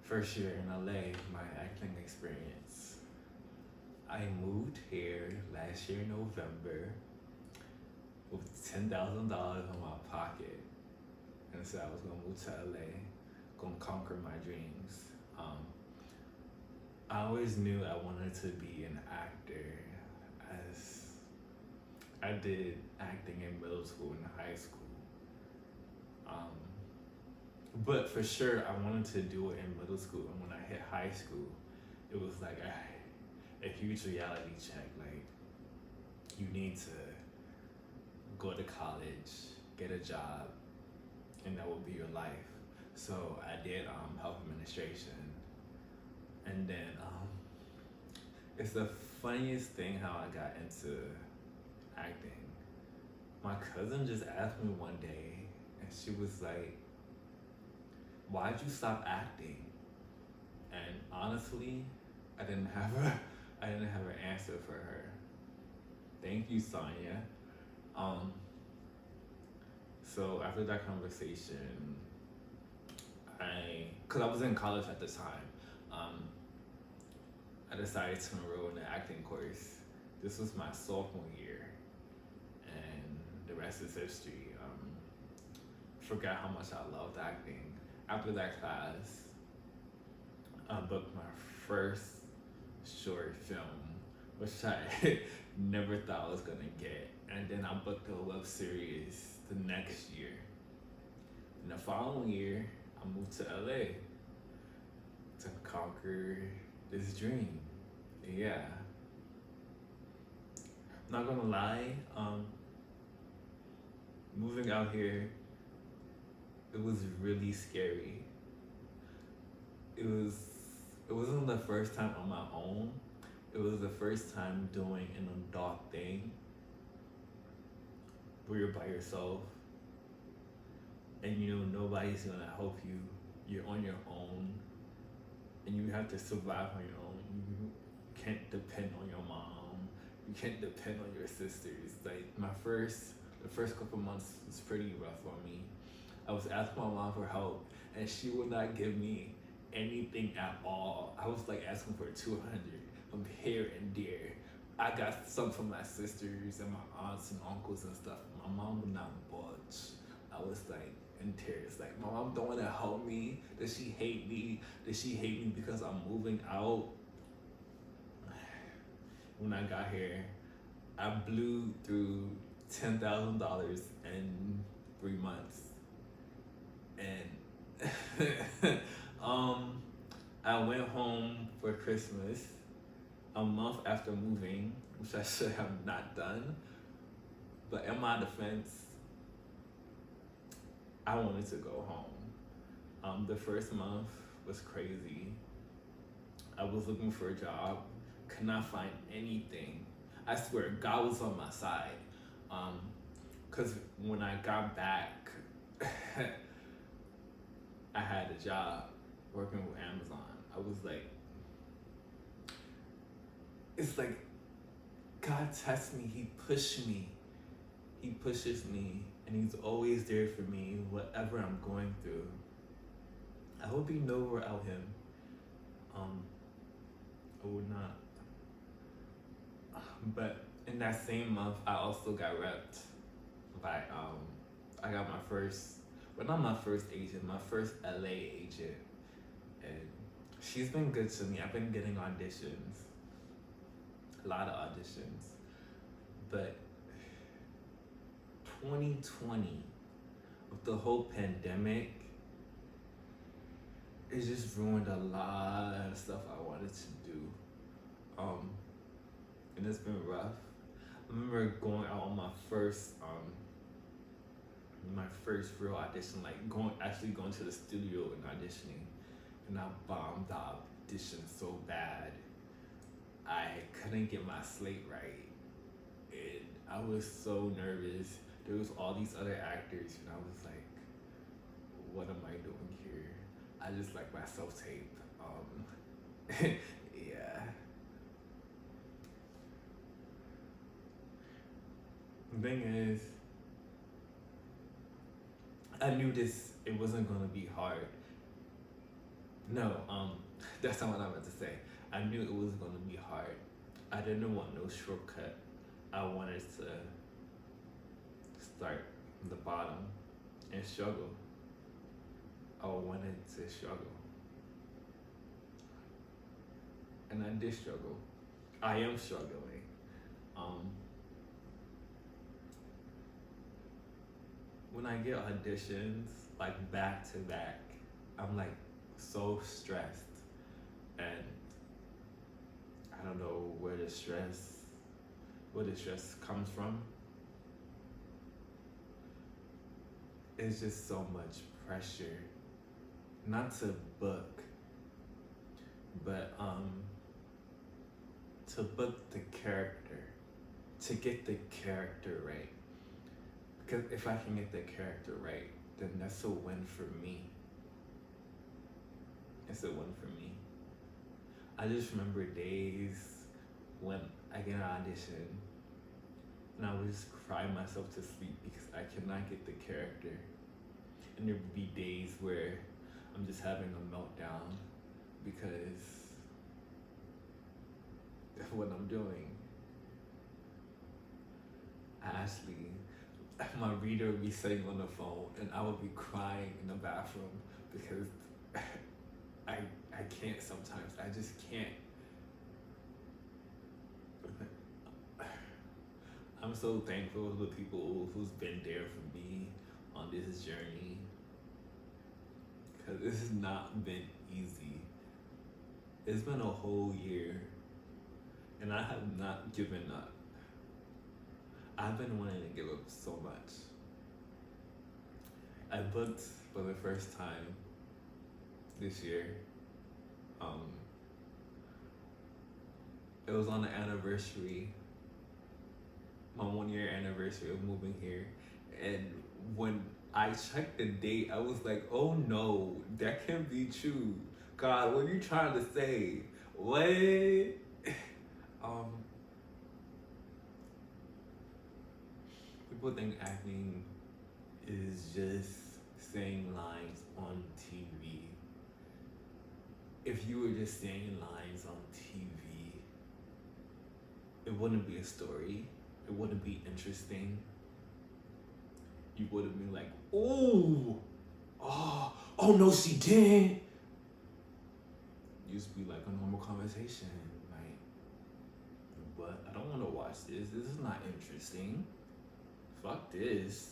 First year in LA, my acting experience. I moved here last year in November with $10,000 in my pocket, and said I was gonna move to LA, gonna conquer my dreams. I always knew I wanted to be an actor, as I did acting in middle school and high school. Um, but for sure, I wanted to do it in middle school, and when I hit high school, it was like a huge reality check. Like, you need to go to college, get a job, and that will be your life. So I did health administration, and then it's the funniest thing how I got into acting. My cousin just asked me one day, and she was like, "Why'd you stop acting?" And honestly, I didn't have an answer for her. Thank you, Sonia. Um, so after that conversation, cause I was in college at the time, um, I decided to enroll in the acting course. This was my sophomore year, and the rest is history. Forgot how much I loved acting. After that class, I booked my first short film, which I never thought I was gonna get. And then I booked a web series the next year. And the following year, I moved to LA to conquer this dream. Yeah. Not gonna lie, moving out here, it was really scary. It was it wasn't the first time on my own. It was the first time doing an adult thing where you're by yourself and you know nobody's gonna help you. You're on your own and you have to survive on your own. You can't depend on your mom. You can't depend on your sisters. Like the first couple months was pretty rough on me. I was asking my mom for help, and she would not give me anything at all. I was like asking for 200 from here and there. I got some from my sisters and my aunts and uncles and stuff. My mom would not budge. I was like in tears. Like, my mom don't want to help me. Does she hate me? Does she hate me because I'm moving out? When I got here, I blew through $10,000 in 3 months, and I went home for Christmas a month after moving, which I should have not done. But in my defense, I wanted to go home. The first month was crazy. I was looking for a job, could not find anything. I swear, God was on my side. Cause when I got back, I had a job working with Amazon. I was like, it's like God tests me, He pushed me. He pushes me, and He's always there for me, whatever I'm going through. I would be nowhere without Him. I would not. But in that same month, I also got repped by, I got my first, well, not my first agent, my first LA agent. And she's been good to me. I've been getting auditions, a lot of auditions. But 2020, with the whole pandemic, it just ruined a lot of stuff I wanted to do. And it's been rough. I remember going out on my first real audition, like actually going to the studio and auditioning, and I bombed the audition so bad. I couldn't get my slate right, and I was so nervous. There was all these other actors, and I was like, "What am I doing here?" I just like my self tape. Yeah. The thing is, I knew it wasn't gonna be hard. No, that's not what I meant to say. I knew it was gonna be hard. I didn't want no shortcut. I wanted to start from the bottom and struggle. I wanted to struggle. And I did struggle. I am struggling. Um, when I get auditions like back to back, I'm like so stressed, and I don't know where the stress comes from. It's just so much pressure, not to book, but to book the character, to get the character right. Because if I can get the character right, then that's a win for me. It's a win for me. I just remember days when I get an audition and I would just cry myself to sleep because I cannot get the character. And there would be days where I'm just having a meltdown because of what I'm doing. Ashley, my reader would be sitting on the phone and I would be crying in the bathroom because I can't sometimes. I just can't. I'm so thankful for the people who's been there for me on this journey because this has not been easy. It's been a whole year and I have not given up. I've been wanting to give up so much. I booked for the first time this year. It was on the anniversary, my 1 year anniversary of moving here. And when I checked the date, I was like, oh no, that can't be true. God, what are you trying to say? What? People think acting is just saying lines on TV. If you were just saying lines on TV, it wouldn't be a story. It wouldn't be interesting. You wouldn't be like, oh no, she didn't. Used to be like a normal conversation, like, but I don't want to watch this. This is not interesting. Fuck this.